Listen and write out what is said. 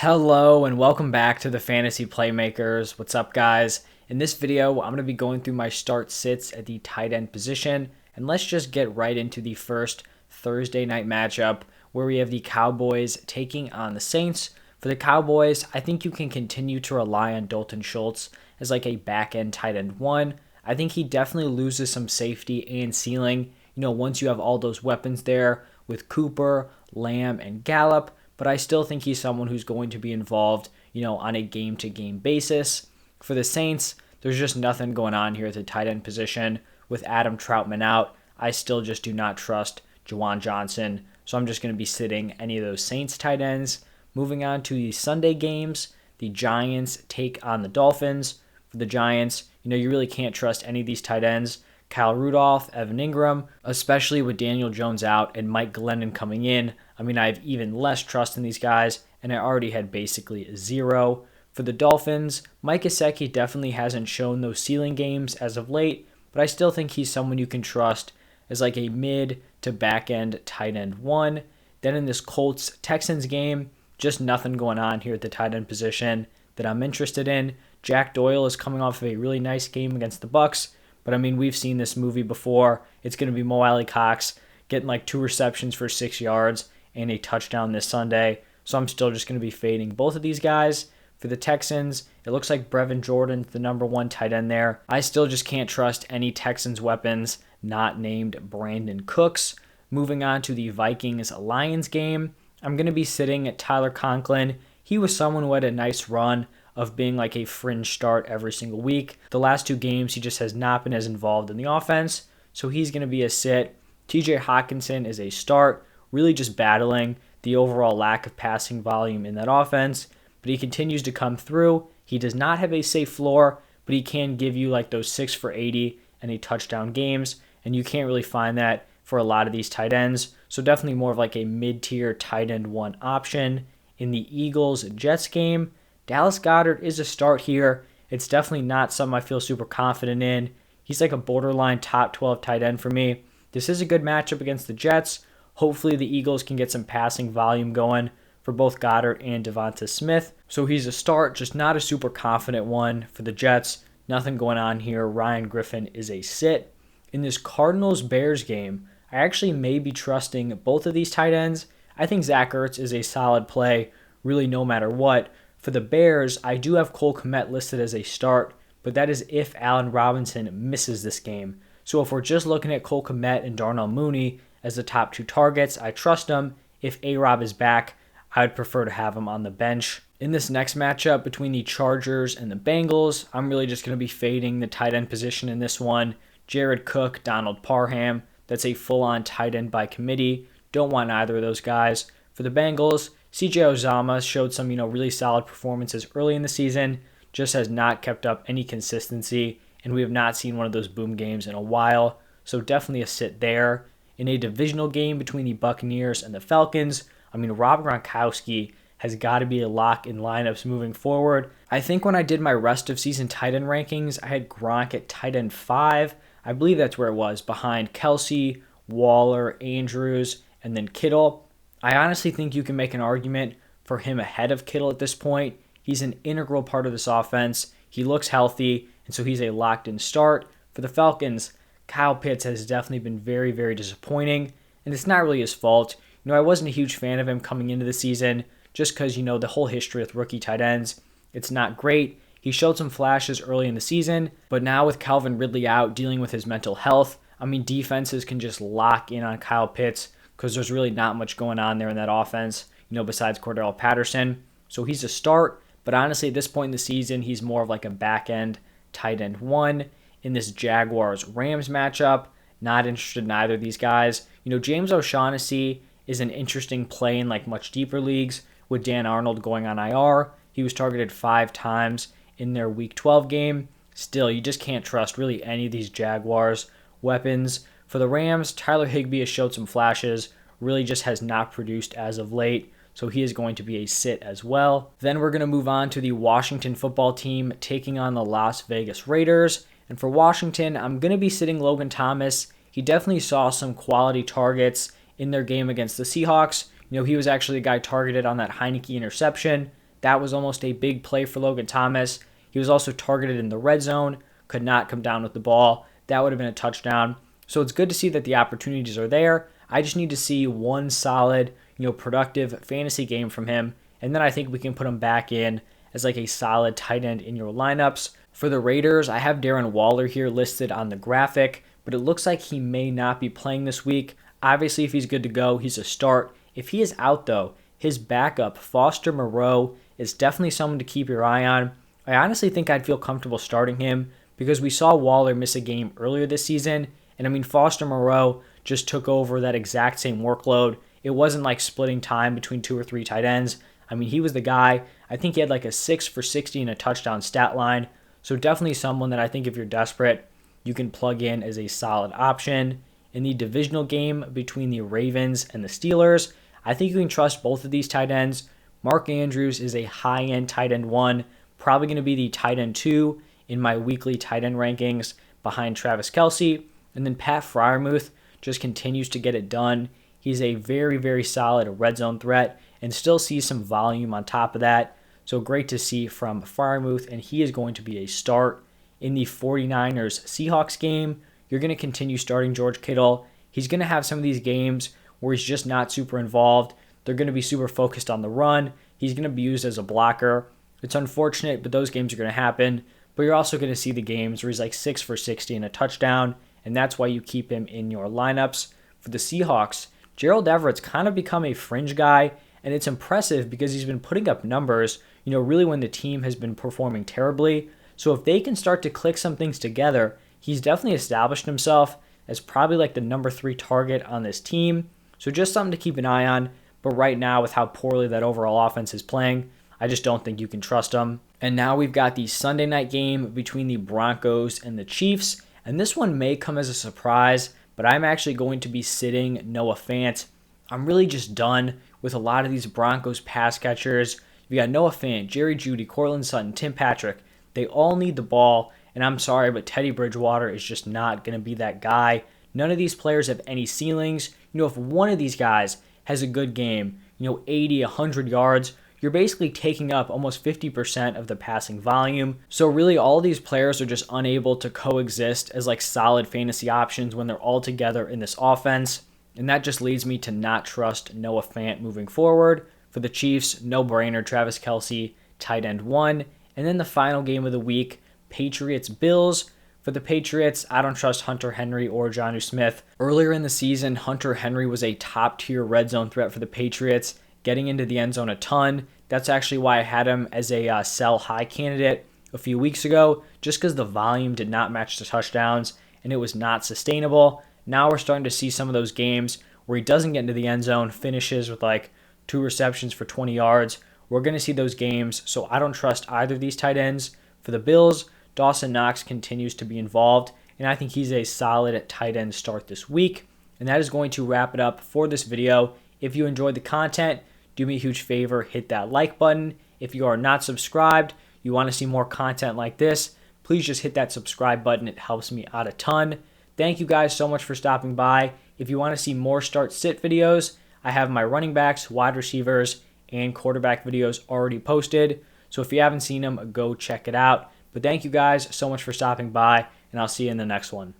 Hello and welcome back to the Fantasy Playmakers. What's up, guys? In this video, I'm going to be going through my start sits at the tight end position, and let's just get right into the first Thursday night matchup where we have the Cowboys taking on the Saints. For the Cowboys, I think you can continue to rely on Dalton Schultz as like a back-end tight end one. I think he definitely loses some safety and ceiling, once you have all those weapons there with Cooper, Lamb, and Gallup. But I still think he's someone who's going to be involved, on a game-to-game basis. For the Saints, there's just nothing going on here at the tight end position. With Adam Troutman out, I still just do not trust Juwan Johnson, so I'm just going to be sitting any of those Saints tight ends. Moving on to the Sunday games, the Giants take on the Dolphins. For the Giants, you really can't trust any of these tight ends. Kyle Rudolph, Evan Ingram, especially with Daniel Jones out and Mike Glennon coming in. I have even less trust in these guys, and I already had basically zero. For the Dolphins, Mike Gesicki definitely hasn't shown those ceiling games as of late, but I still think he's someone you can trust as like a mid to back end tight end one. Then in this Colts Texans game, just nothing going on here at the tight end position that I'm interested in. Jack Doyle is coming off of a really nice game against the Bucs, but we've seen this movie before. It's going to be Mo Alley-Cox getting like 2 receptions for 6 yards and a touchdown this Sunday. So I'm still just going to be fading both of these guys. For the Texans, it looks like Brevin Jordan's the number one tight end there. I still just can't trust any Texans weapons not named Brandon Cooks. Moving on to the Vikings Lions game, I'm going to be sitting at Tyler Conklin. He was someone who had a nice run of being like a fringe start every single week. The last 2 games, he just has not been as involved in the offense, so he's going to be a sit. TJ Hawkinson is a start, really just battling the overall lack of passing volume in that offense, but he continues to come through. He does not have a safe floor, but he can give you like those 6 for 80 and a touchdown games, and you can't really find that for a lot of these tight ends, so definitely more of like a mid-tier tight end one option. In the Eagles-Jets game, Dallas Goedert is a start here. It's definitely not something I feel super confident in. He's like a borderline top 12 tight end for me. This is a good matchup against the Jets. Hopefully the Eagles can get some passing volume going for both Goddard and Devonta Smith. So he's a start, just not a super confident one for the Jets. Nothing going on here. Ryan Griffin is a sit. In this Cardinals Bears game, I actually may be trusting both of these tight ends. I think Zach Ertz is a solid play, really no matter what. For the Bears, I do have Cole Kmet listed as a start, but that is if Allen Robinson misses this game. So if we're just looking at Cole Kmet and Darnell Mooney as the top 2 targets, I trust them. If A-Rob is back, I would prefer to have him on the bench. In this next matchup between the Chargers and the Bengals, I'm really just going to be fading the tight end position in this one. Jared Cook, Donald Parham, that's a full-on tight end by committee. Don't want either of those guys. For the Bengals, CJ Uzomah showed some, really solid performances early in the season, just has not kept up any consistency, and we have not seen one of those boom games in a while, so definitely a sit there. In a divisional game between the Buccaneers and the Falcons, Rob Gronkowski has got to be a lock in lineups moving forward. I think when I did my rest of season tight end rankings, I had Gronk at tight end 5. I believe that's where it was, behind Kelsey, Waller, Andrews, and then Kittle. I honestly think you can make an argument for him ahead of Kittle at this point. He's an integral part of this offense. He looks healthy, and so he's a locked-in start. For the Falcons, Kyle Pitts has definitely been very, very disappointing, and it's not really his fault. I wasn't a huge fan of him coming into the season just because, the whole history with rookie tight ends. It's not great. He showed some flashes early in the season, but now with Calvin Ridley out dealing with his mental health, defenses can just lock in on Kyle Pitts because there's really not much going on there in that offense, besides Cordell Patterson. So he's a start, but honestly, at this point in the season, he's more of like a back-end tight end one. In this Jaguars Rams matchup, not interested in either of these guys. James O'Shaughnessy is an interesting play in like much deeper leagues with Dan Arnold going on IR. He was targeted 5 times in their Week 12 game. Still, you just can't trust really any of these Jaguars weapons. For the Rams, Tyler Higbee has showed some flashes, really just has not produced as of late, so he is going to be a sit as well. Then we're going to move on to the Washington football team taking on the Las Vegas Raiders. And for Washington, I'm going to be sitting Logan Thomas. He definitely saw some quality targets in their game against the Seahawks. He was actually the guy targeted on that Heineke interception. That was almost a big play for Logan Thomas. He was also targeted in the red zone, could not come down with the ball. That would have been a touchdown. So it's good to see that the opportunities are there. I just need to see one solid, productive fantasy game from him, and then I think we can put him back in as like a solid tight end in your lineups. For the Raiders, I have Darren Waller here listed on the graphic, but it looks like he may not be playing this week. Obviously, if he's good to go, he's a start. If he is out, though, his backup, Foster Moreau, is definitely someone to keep your eye on. I honestly think I'd feel comfortable starting him because we saw Waller miss a game earlier this season, and Foster Moreau just took over that exact same workload. It wasn't like splitting time between 2 or 3 tight ends. He was the guy. I think he had like a 6 for 60 and a touchdown stat line. So definitely someone that I think if you're desperate, you can plug in as a solid option. In the divisional game between the Ravens and the Steelers, I think you can trust both of these tight ends. Mark Andrews is a high-end tight end 1, probably going to be the tight end 2 in my weekly tight end rankings behind Travis Kelce. And then Pat Freiermuth just continues to get it done. He's a very, very solid red zone threat and still sees some volume on top of that. So great to see from Freiermuth, and he is going to be a start. In the 49ers Seahawks game, you're going to continue starting George Kittle. He's going to have some of these games where he's just not super involved. They're going to be super focused on the run. He's going to be used as a blocker. It's unfortunate, but those games are going to happen. But you're also going to see the games where he's like 6 for 60 and a touchdown, and that's why you keep him in your lineups. For the Seahawks, Gerald Everett's kind of become a fringe guy, and it's impressive because he's been putting up numbers, really when the team has been performing terribly. So if they can start to click some things together, he's definitely established himself as probably like the number 3 target on this team. So just something to keep an eye on. But right now, with how poorly that overall offense is playing, I just don't think you can trust him. And now we've got the Sunday night game between the Broncos and the Chiefs. And this one may come as a surprise, but I'm actually going to be sitting Noah Fant. I'm really just done with a lot of these Broncos pass catchers. You got Noah Fant, Jerry Jeudy, Courtland Sutton, Tim Patrick. They all need the ball, and I'm sorry, but Teddy Bridgewater is just not going to be that guy. None of these players have any ceilings. If one of these guys has a good game, 80, 100 yards, you're basically taking up almost 50% of the passing volume. So really all these players are just unable to coexist as like solid fantasy options when they're all together in this offense. And that just leads me to not trust Noah Fant moving forward. For the Chiefs, no-brainer, Travis Kelce, tight end 1. And then the final game of the week, Patriots Bills. For the Patriots, I don't trust Hunter Henry or Jonnu Smith. Earlier in the season, Hunter Henry was a top-tier red zone threat for the Patriots, getting into the end zone a ton. That's actually why I had him as a sell high candidate a few weeks ago, just because the volume did not match the touchdowns and it was not sustainable. Now we're starting to see some of those games where he doesn't get into the end zone, finishes with like 2 receptions for 20 yards. We're going to see those games, so I don't trust either of these tight ends. For the Bills, Dawson Knox continues to be involved, and I think he's a solid tight end start this week. And that is going to wrap it up for this video. If you enjoyed the content, do me a huge favor, hit that like button. If you are not subscribed, you want to see more content like this, please just hit that subscribe button. It helps me out a ton. Thank you guys so much for stopping by. If you want to see more start-sit videos, I have my running backs, wide receivers, and quarterback videos already posted. So if you haven't seen them, go check it out. But thank you guys so much for stopping by, and I'll see you in the next one.